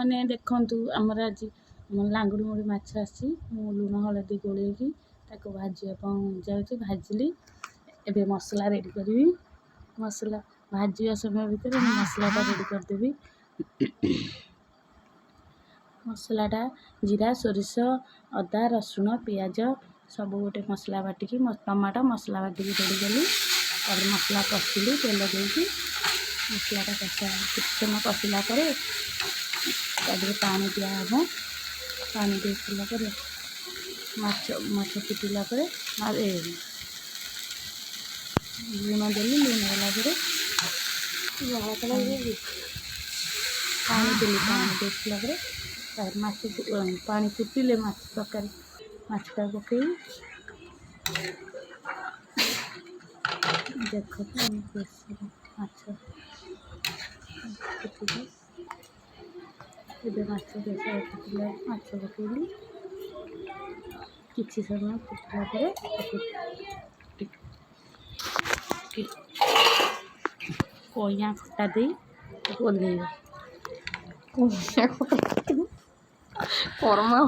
मैंने देखु आमर आज लांगुड़ी मुड़ी माछ आसी लुण हलदी गोलेकी ताको भाजापी जाऊँगी भाजिली एबे मसला रेडी करी मसला भाजा समय भितर मसलाटा रेडी करदेवी मसलाटा जीरा सोरिष अदा रसुण पियाज सब गोटे मसला बाटिकी टमाटो मसला बाटिकी रेडी कली तापर मसला कषिली तेल देकी मसलाटा कषा किछ समय कषिला पानी दिहब पानी दे सारा माछ फुटिला लुण देली लुण गला पानी देली पानी दे सारा माछ पानी फुटिले माछ तरकारी माछटा पकई देख माछ फुटिले माछ बेसर फुटिले माछ पकईली किसी समय फुटिला कोइया खटा दे ओल्हेब करमा